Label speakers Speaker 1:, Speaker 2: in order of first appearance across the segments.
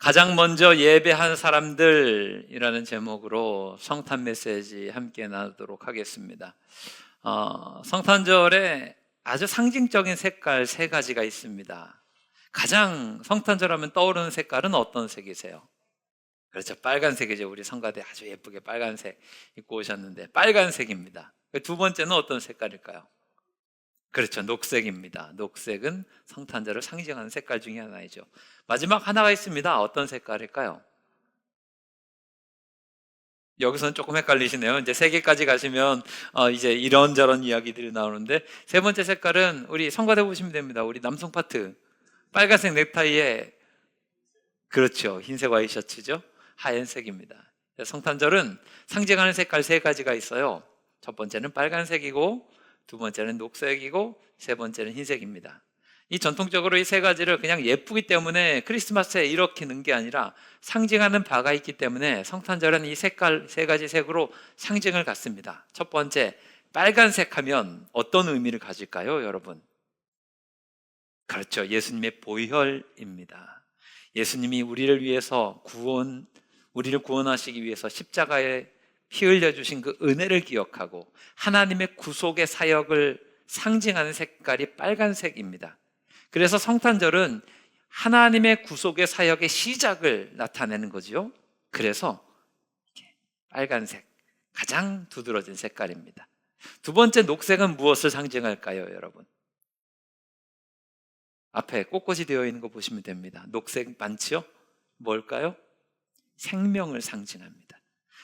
Speaker 1: 가장 먼저 예배한 사람들이라는 제목으로 성탄 메시지 함께 나누도록 하겠습니다. 성탄절에 아주 상징적인 색깔 세 가지가 있습니다. 가장 성탄절 하면 떠오르는 색깔은 어떤 색이세요? 그렇죠, 빨간색이죠. 우리 성가대 아주 예쁘게 빨간색 입고 오셨는데 빨간색입니다. 두 번째는 어떤 색깔일까요? 그렇죠, 녹색입니다. 녹색은 성탄절을 상징하는 색깔 중에 하나이죠. 마지막 하나가 있습니다. 어떤 색깔일까요? 여기서는 조금 헷갈리시네요. 이제 세 개까지 가시면 이제 이런저런 이야기들이 나오는데, 세 번째 색깔은 우리 성가대 보시면 됩니다. 우리 남성 파트 빨간색 넥타이에, 그렇죠, 흰색 와이셔츠죠, 하얀색입니다. 성탄절은 상징하는 색깔 세 가지가 있어요. 첫 번째는 빨간색이고, 두 번째는 녹색이고, 세 번째는 흰색입니다. 이 전통적으로 이 세 가지를 그냥 예쁘기 때문에 크리스마스에 이렇게 넣은 게 아니라 상징하는 바가 있기 때문에 성탄절은 이 색깔 세 가지 색으로 상징을 갖습니다. 첫 번째, 빨간색 하면 어떤 의미를 가질까요, 여러분? 그렇죠, 예수님의 보혈입니다. 예수님이 우리를 위해서 우리를 구원하시기 위해서 십자가에 피 흘려주신 그 은혜를 기억하고 하나님의 구속의 사역을 상징하는 색깔이 빨간색입니다. 그래서 성탄절은 하나님의 구속의 사역의 시작을 나타내는 거죠. 그래서 빨간색, 가장 두드러진 색깔입니다. 두 번째 녹색은 무엇을 상징할까요, 여러분? 앞에 꽃꽂이 되어 있는 거 보시면 됩니다. 녹색 많지요? 뭘까요? 생명을 상징합니다.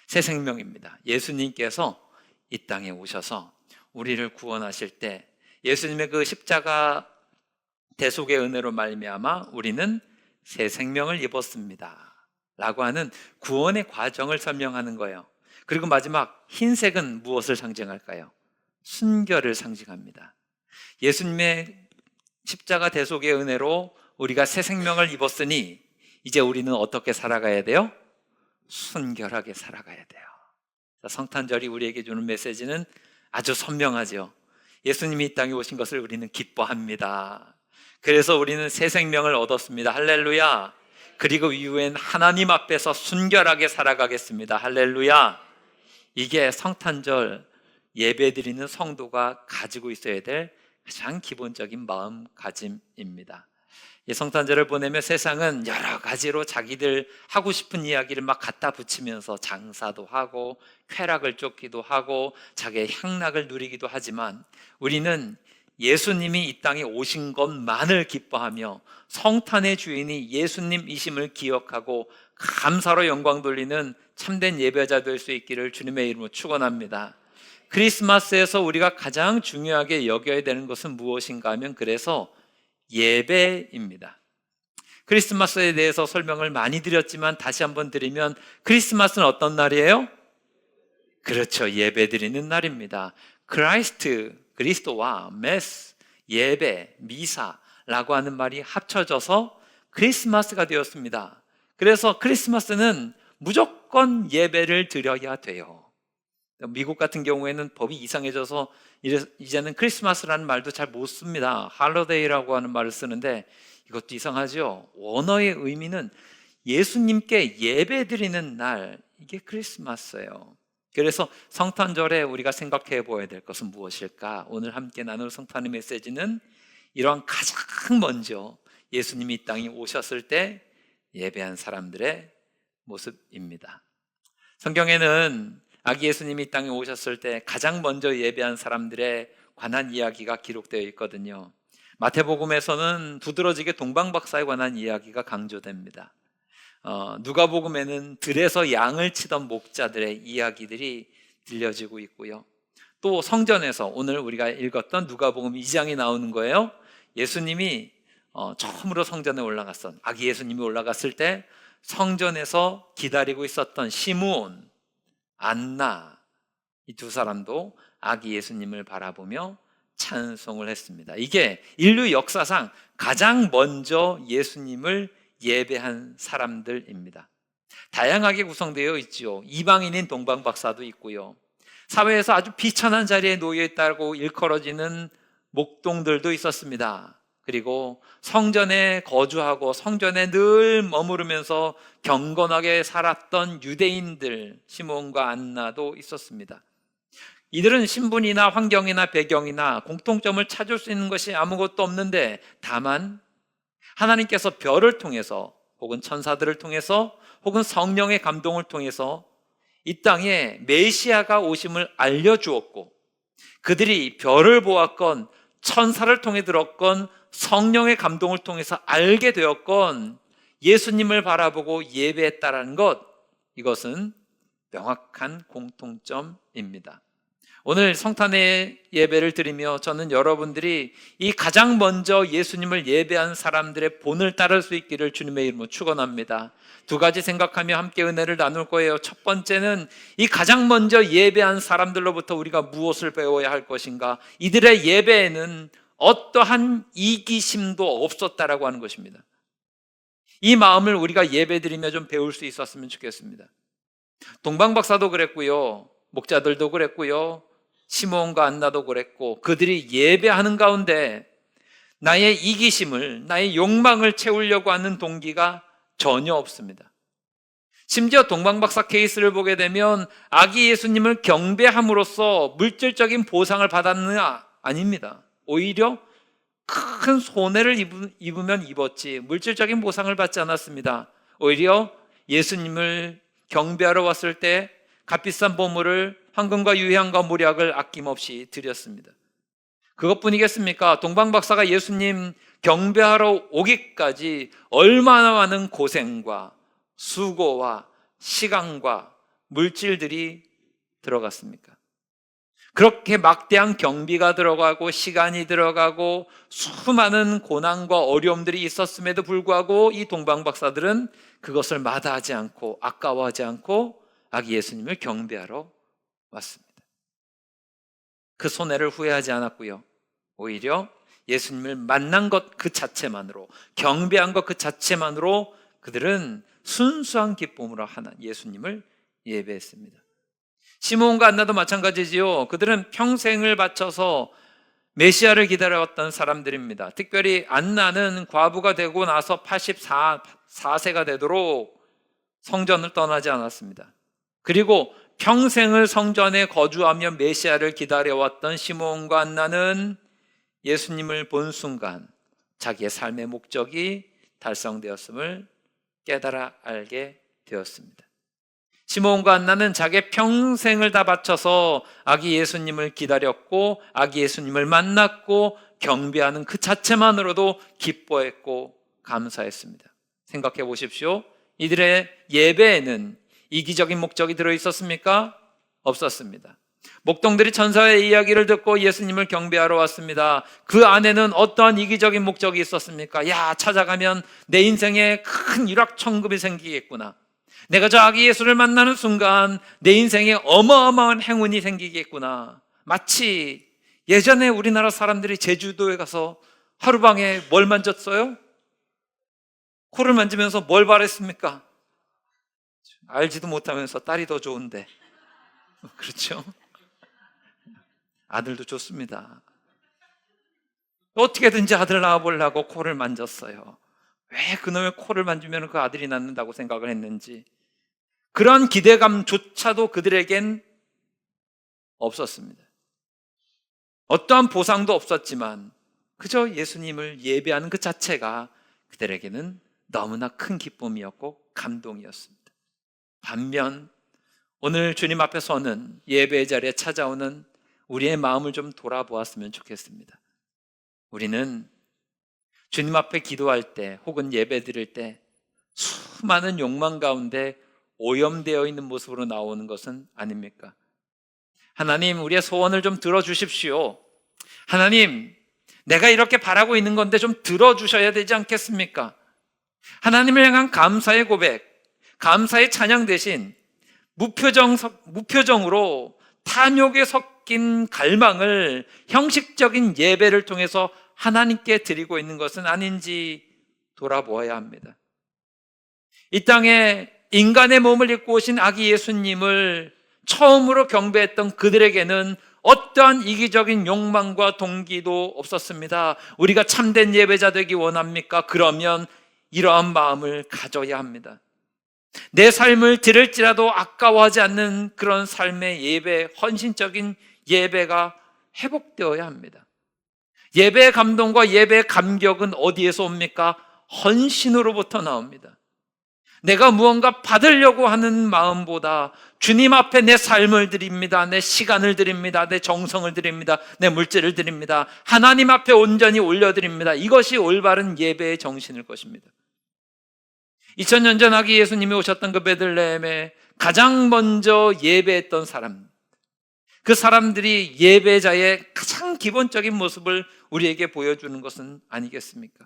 Speaker 1: 새 생명입니다. 예수님께서 이 땅에 오셔서 우리를 구원하실 때 예수님의 그 십자가 대속의 은혜로 말미암아 우리는 새 생명을 입었습니다 라고 하는 구원의 과정을 설명하는 거예요. 그리고 마지막 흰색은 무엇을 상징할까요? 순결을 상징합니다. 예수님의 십자가 대속의 은혜로 우리가 새 생명을 입었으니 이제 우리는 어떻게 살아가야 돼요? 순결하게 살아가야 돼요. 성탄절이 우리에게 주는 메시지는 아주 선명하죠. 예수님이 이 땅에 오신 것을 우리는 기뻐합니다. 그래서 우리는 새 생명을 얻었습니다. 할렐루야. 그리고 이후엔 하나님 앞에서 순결하게 살아가겠습니다. 할렐루야. 이게 성탄절 예배드리는 성도가 가지고 있어야 될 가장 기본적인 마음가짐입니다. 이 성탄절을 보내며 세상은 여러 가지로 자기들 하고 싶은 이야기를 막 갖다 붙이면서 장사도 하고 쾌락을 쫓기도 하고 자기의 향락을 누리기도 하지만, 우리는 예수님이 이 땅에 오신 것만을 기뻐하며 성탄의 주인이 예수님이심을 기억하고 감사로 영광 돌리는 참된 예배자 될 수 있기를 주님의 이름으로 축원합니다. 크리스마스에서 우리가 가장 중요하게 여겨야 되는 것은 무엇인가 하면 그래서 예배입니다. 크리스마스에 대해서 설명을 많이 드렸지만 다시 한번 드리면, 크리스마스는 어떤 날이에요? 그렇죠, 예배 드리는 날입니다. 그리스도와 메스, 예배, 미사라고 하는 말이 합쳐져서 크리스마스가 되었습니다. 그래서 크리스마스는 무조건 예배를 드려야 돼요. 미국 같은 경우에는 법이 이상해져서 이제는 크리스마스라는 말도 잘 못 씁니다. 할로데이라고 하는 말을 쓰는데 이것도 이상하죠. 원어의 의미는 예수님께 예배드리는 날, 이게 크리스마스예요. 그래서 성탄절에 우리가 생각해 보아야 될 것은 무엇일까? 오늘 함께 나눌 성탄의 메시지는 이러한 가장 먼저 예수님이 이 땅에 오셨을 때 예배한 사람들의 모습입니다. 성경에는 아기 예수님이 이 땅에 오셨을 때 가장 먼저 예배한 사람들에 관한 이야기가 기록되어 있거든요. 마태복음에서는 두드러지게 동방박사에 관한 이야기가 강조됩니다. 누가복음에는 들에서 양을 치던 목자들의 이야기들이 들려지고 있고요. 또 성전에서 오늘 우리가 읽었던 누가복음 2장이 나오는 거예요. 예수님이 처음으로 성전에 올라갔던, 아기 예수님이 올라갔을 때 성전에서 기다리고 있었던 시므온, 안나, 이 두 사람도 아기 예수님을 바라보며 찬송을 했습니다. 이게 인류 역사상 가장 먼저 예수님을 예배한 사람들입니다. 다양하게 구성되어 있죠. 이방인인 동방박사도 있고요. 사회에서 아주 비천한 자리에 놓여 있다고 일컬어지는 목동들도 있었습니다. 그리고 성전에 거주하고 성전에 늘 머무르면서 경건하게 살았던 유대인들, 시몬과 안나도 있었습니다. 이들은 신분이나 환경이나 배경이나 공통점을 찾을 수 있는 것이 아무것도 없는데, 다만 하나님께서 별을 통해서 혹은 천사들을 통해서 혹은 성령의 감동을 통해서 이 땅에 메시아가 오심을 알려주었고, 그들이 별을 보았건 천사를 통해 들었건 성령의 감동을 통해서 알게 되었건 예수님을 바라보고 예배했다라는 것, 이것은 명확한 공통점입니다. 오늘 성탄의 예배를 드리며 저는 여러분들이 이 가장 먼저 예수님을 예배한 사람들의 본을 따를 수 있기를 주님의 이름으로 축원합니다. 두 가지 생각하며 함께 은혜를 나눌 거예요. 첫 번째는 이 가장 먼저 예배한 사람들로부터 우리가 무엇을 배워야 할 것인가? 이들의 예배에는 어떠한 이기심도 없었다라고 하는 것입니다. 이 마음을 우리가 예배 드리며 좀 배울 수 있었으면 좋겠습니다. 동방박사도 그랬고요, 목자들도 그랬고요, 시몬과 안나도 그랬고, 그들이 예배하는 가운데 나의 이기심을, 나의 욕망을 채우려고 하는 동기가 전혀 없습니다. 심지어 동방박사 케이스를 보게 되면 아기 예수님을 경배함으로써 물질적인 보상을 받았느냐? 아닙니다. 오히려 큰 손해를 입으면 입었지 물질적인 보상을 받지 않았습니다. 오히려 예수님을 경배하러 왔을 때 값비싼 보물을, 황금과 유향과 몰약을 아낌없이 드렸습니다. 그것뿐이겠습니까? 동방박사가 예수님 경배하러 오기까지 얼마나 많은 고생과 수고와 시간과 물질들이 들어갔습니까? 그렇게 막대한 경비가 들어가고 시간이 들어가고 수많은 고난과 어려움들이 있었음에도 불구하고 이 동방박사들은 그것을 마다하지 않고 아까워하지 않고 아기 예수님을 경배하러 왔습니다. 그 손해를 후회하지 않았고요, 오히려 예수님을 만난 것 그 자체만으로, 경배한 것 그 자체만으로 그들은 순수한 기쁨으로 하나 예수님을 예배했습니다. 시몬과 안나도 마찬가지지요. 그들은 평생을 바쳐서 메시아를 기다려왔던 사람들입니다. 특별히 안나는 과부가 되고 나서 84세가 되도록 성전을 떠나지 않았습니다. 그리고 평생을 성전에 거주하며 메시아를 기다려왔던 시몬과 안나는 예수님을 본 순간 자기의 삶의 목적이 달성되었음을 깨달아 알게 되었습니다. 시몬과 안나는 자기의 평생을 다 바쳐서 아기 예수님을 기다렸고 아기 예수님을 만났고 경배하는 그 자체만으로도 기뻐했고 감사했습니다. 생각해 보십시오. 이들의 예배에는 이기적인 목적이 들어있었습니까? 없었습니다. 목동들이 천사의 이야기를 듣고 예수님을 경배하러 왔습니다. 그 안에는 어떠한 이기적인 목적이 있었습니까? 야, 찾아가면 내 인생에 큰 일확천금이 생기겠구나. 내가 저 아기 예수를 만나는 순간 내 인생에 어마어마한 행운이 생기겠구나. 마치 예전에 우리나라 사람들이 제주도에 가서 하루방에 뭘 만졌어요? 코를 만지면서 뭘 바랬습니까? 알지도 못하면서 딸이 더 좋은데. 그렇죠? 아들도 좋습니다. 어떻게든지 아들 낳아보려고 코를 만졌어요. 왜 그놈의 코를 만지면 그 아들이 낳는다고 생각을 했는지, 그런 기대감조차도 그들에겐 없었습니다. 어떠한 보상도 없었지만 그저 예수님을 예배하는 그 자체가 그들에게는 너무나 큰 기쁨이었고 감동이었습니다. 반면 오늘 주님 앞에 서는 예배의 자리에 찾아오는 우리의 마음을 좀 돌아보았으면 좋겠습니다. 우리는 주님 앞에 기도할 때 혹은 예배 드릴 때 수많은 욕망 가운데 오염되어 있는 모습으로 나오는 것은 아닙니까? 하나님, 우리의 소원을 좀 들어주십시오. 하나님, 내가 이렇게 바라고 있는 건데 좀 들어주셔야 되지 않겠습니까? 하나님을 향한 감사의 고백, 감사의 찬양 대신 무표정으로 탐욕에 섞인 갈망을 형식적인 예배를 통해서 하나님께 드리고 있는 것은 아닌지 돌아보아야 합니다. 이 땅에 인간의 몸을 입고 오신 아기 예수님을 처음으로 경배했던 그들에게는 어떠한 이기적인 욕망과 동기도 없었습니다. 우리가 참된 예배자 되기 원합니까? 그러면 이러한 마음을 가져야 합니다. 내 삶을 드릴지라도 아까워하지 않는 그런 삶의 예배, 헌신적인 예배가 회복되어야 합니다. 예배의 감동과 예배의 감격은 어디에서 옵니까? 헌신으로부터 나옵니다. 내가 무언가 받으려고 하는 마음보다 주님 앞에 내 삶을 드립니다. 내 시간을 드립니다. 내 정성을 드립니다. 내 물질을 드립니다. 하나님 앞에 온전히 올려드립니다. 이것이 올바른 예배의 정신일 것입니다. 2000년 전 아기 예수님이 오셨던 그 베들레헴에 가장 먼저 예배했던 사람, 그 사람들이 예배자의 가장 기본적인 모습을 우리에게 보여주는 것은 아니겠습니까?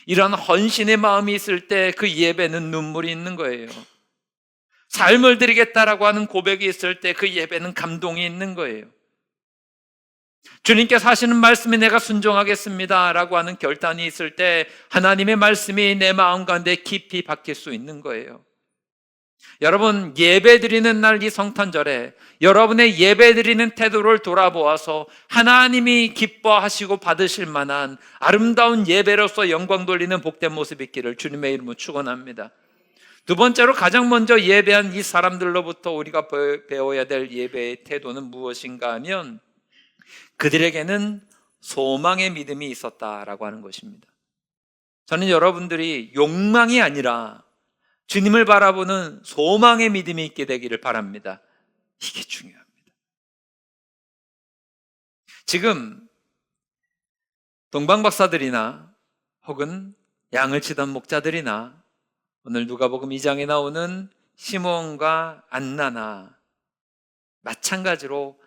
Speaker 1: 이런 헌신의 마음이 있을 때 그 예배는 눈물이 있는 거예요. 삶을 드리겠다라고 하는 고백이 있을 때 그 예배는 감동이 있는 거예요. 주님께서 하시는 말씀에 내가 순종하겠습니다 라고 하는 결단이 있을 때 하나님의 말씀이 내 마음 가운데 깊이 박힐 수 있는 거예요. 여러분, 예배 드리는 날 이 성탄절에 여러분의 예배 드리는 태도를 돌아보아서 하나님이 기뻐하시고 받으실 만한 아름다운 예배로서 영광 돌리는 복된 모습이 있기를 주님의 이름으로 축원합니다. 두 번째로 가장 먼저 예배한 이 사람들로부터 우리가 배워야 될 예배의 태도는 무엇인가 하면 그들에게는 소망의 믿음이 있었다라고 하는 것입니다. 저는 여러분들이 욕망이 아니라 주님을 바라보는 소망의 믿음이 있게 되기를 바랍니다. 이게 중요합니다. 지금 동방박사들이나 혹은 양을 치던 목자들이나 오늘 누가복음 2장에 나오는 시몬과 안나나 마찬가지로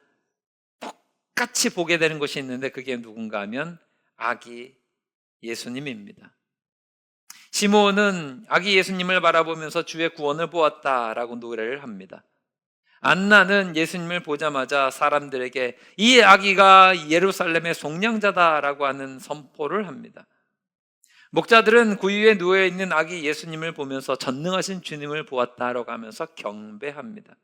Speaker 1: 똑같이 보게 되는 것이 있는데 그게 누군가 하면 아기 예수님입니다. 시몬은 아기 예수님을 바라보면서 주의 구원을 보았다라고 노래를 합니다. 안나는 예수님을 보자마자 사람들에게 이 아기가 예루살렘의 속량자다라고 하는 선포를 합니다. 목자들은 구유에 누워있는 아기 예수님을 보면서 전능하신 주님을 보았다라고 하면서 경배합니다.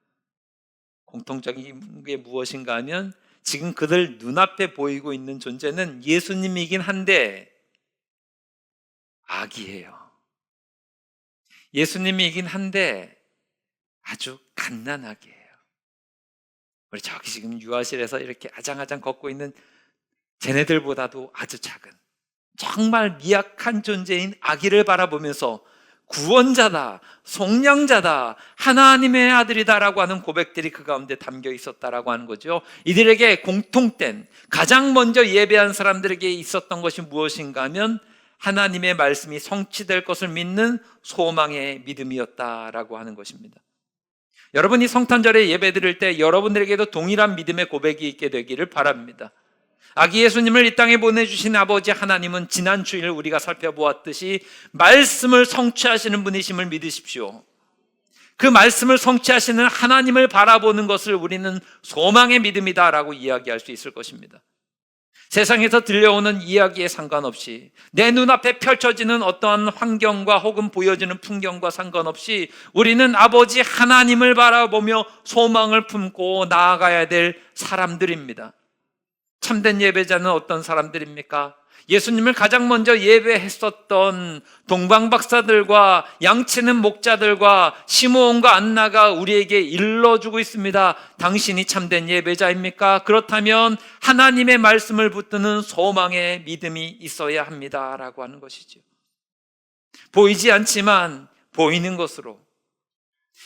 Speaker 1: 공통적인 게 무엇인가 하면 지금 그들 눈앞에 보이고 있는 존재는 예수님이긴 한데 아기예요. 예수님이긴 한데 아주 갓난아기예요. 우리 저기 지금 유아실에서 이렇게 아장아장 걷고 있는 쟤네들보다도 아주 작은 정말 미약한 존재인 아기를 바라보면서 구원자다, 속량자다, 하나님의 아들이다라고 하는 고백들이 그 가운데 담겨 있었다라고 하는 거죠. 이들에게 공통된 가장 먼저 예배한 사람들에게 있었던 것이 무엇인가 하면 하나님의 말씀이 성취될 것을 믿는 소망의 믿음이었다라고 하는 것입니다. 여러분이 성탄절에 예배 드릴 때 여러분들에게도 동일한 믿음의 고백이 있게 되기를 바랍니다. 아기 예수님을 이 땅에 보내주신 아버지 하나님은 지난 주일 우리가 살펴보았듯이 말씀을 성취하시는 분이심을 믿으십시오. 그 말씀을 성취하시는 하나님을 바라보는 것을 우리는 소망의 믿음이다라고 이야기할 수 있을 것입니다. 세상에서 들려오는 이야기에 상관없이 내 눈앞에 펼쳐지는 어떠한 환경과 혹은 보여지는 풍경과 상관없이 우리는 아버지 하나님을 바라보며 소망을 품고 나아가야 될 사람들입니다. 참된 예배자는 어떤 사람들입니까? 예수님을 가장 먼저 예배했었던 동방박사들과 양치는 목자들과 시므온과 안나가 우리에게 일러주고 있습니다. 당신이 참된 예배자입니까? 그렇다면 하나님의 말씀을 붙드는 소망의 믿음이 있어야 합니다라고 하는 것이죠. 보이지 않지만 보이는 것으로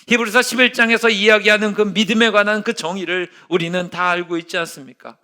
Speaker 1: 히브리서 11장에서 이야기하는 그 믿음에 관한 그 정의를 우리는 다 알고 있지 않습니까?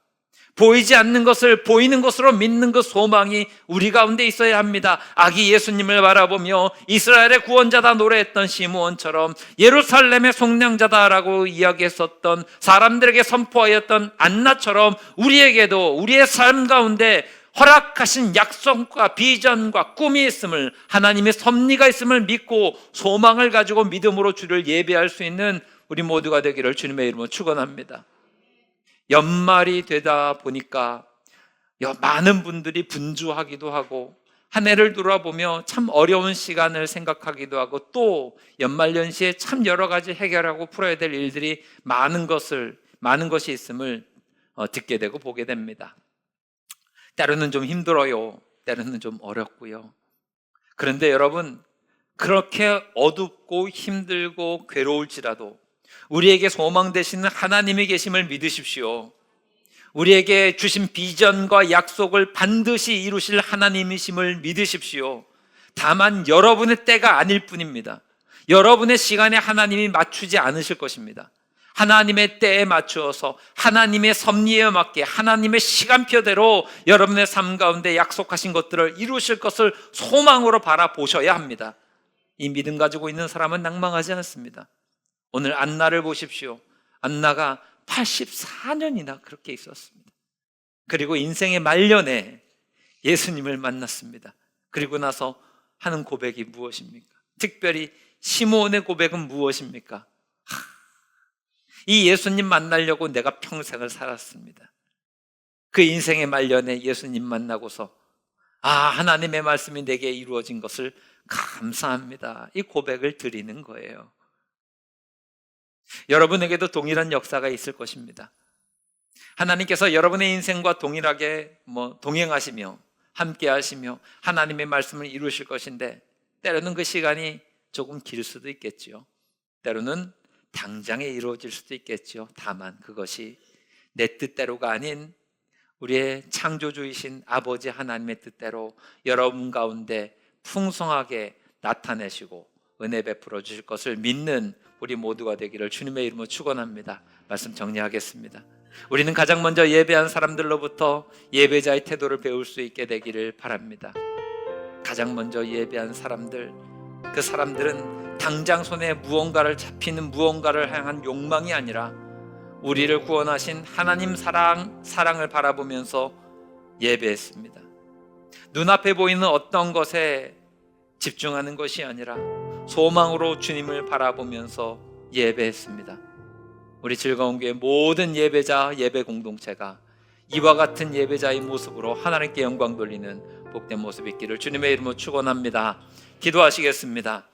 Speaker 1: 보이지 않는 것을 보이는 것으로 믿는 그 소망이 우리 가운데 있어야 합니다. 아기 예수님을 바라보며 이스라엘의 구원자다 노래했던 시므온처럼 예루살렘의 속량자다라고 이야기했었던 사람들에게 선포하였던 안나처럼 우리에게도 우리의 삶 가운데 허락하신 약속과 비전과 꿈이 있음을 하나님의 섭리가 있음을 믿고 소망을 가지고 믿음으로 주를 예배할 수 있는 우리 모두가 되기를 주님의 이름으로 축원합니다. 연말이 되다 보니까 많은 분들이 분주하기도 하고 한 해를 돌아보며 참 어려운 시간을 생각하기도 하고 또 연말연시에 참 여러 가지 해결하고 풀어야 될 일들이 많은 것이 있음을 듣게 되고 보게 됩니다. 때로는 좀 힘들어요. 때로는 좀 어렵고요. 그런데 여러분, 그렇게 어둡고 힘들고 괴로울지라도 우리에게 소망 되시는 하나님이 계심을 믿으십시오. 우리에게 주신 비전과 약속을 반드시 이루실 하나님이심을 믿으십시오. 다만 여러분의 때가 아닐 뿐입니다. 여러분의 시간에 하나님이 맞추지 않으실 것입니다. 하나님의 때에 맞추어서 하나님의 섭리에 맞게 하나님의 시간표대로 여러분의 삶 가운데 약속하신 것들을 이루실 것을 소망으로 바라보셔야 합니다. 이 믿음 가지고 있는 사람은 낭망하지 않습니다. 오늘 안나를 보십시오. 안나가 84년이나 그렇게 있었습니다. 그리고 인생의 말년에 예수님을 만났습니다. 그리고 나서 하는 고백이 무엇입니까? 특별히 시므온의 고백은 무엇입니까? 이 예수님 만나려고 내가 평생을 살았습니다. 그 인생의 말년에 예수님 만나고서 하나님의 말씀이 내게 이루어진 것을 감사합니다. 이 고백을 드리는 거예요. 여러분에게도 동일한 역사가 있을 것입니다. 하나님께서 여러분의 인생과 동일하게 동행하시며 함께 하시며 하나님의 말씀을 이루실 것인데, 때로는 그 시간이 조금 길 수도 있겠죠. 때로는 당장에 이루어질 수도 있겠죠. 다만 그것이 내 뜻대로가 아닌 우리의 창조주이신 아버지 하나님의 뜻대로 여러분 가운데 풍성하게 나타내시고 은혜 베풀어 주실 것을 믿는 우리 모두가 되기를 주님의 이름으로 축원합니다. 말씀 정리하겠습니다. 우리는 가장 먼저 예배한 사람들로부터 예배자의 태도를 배울 수 있게 되기를 바랍니다. 가장 먼저 예배한 사람들, 그 사람들은 당장 손에 무언가를 잡히는 무언가를 향한 욕망이 아니라 우리를 구원하신 하나님 사랑을 바라보면서 예배했습니다. 눈앞에 보이는 어떤 것에 집중하는 것이 아니라 소망으로 주님을 바라보면서 예배했습니다. 우리 즐거운 교회 모든 예배자, 예배 공동체가 이와 같은 예배자의 모습으로 하나님께 영광 돌리는 복된 모습이 있기를 주님의 이름으로 축원합니다. 기도하시겠습니다.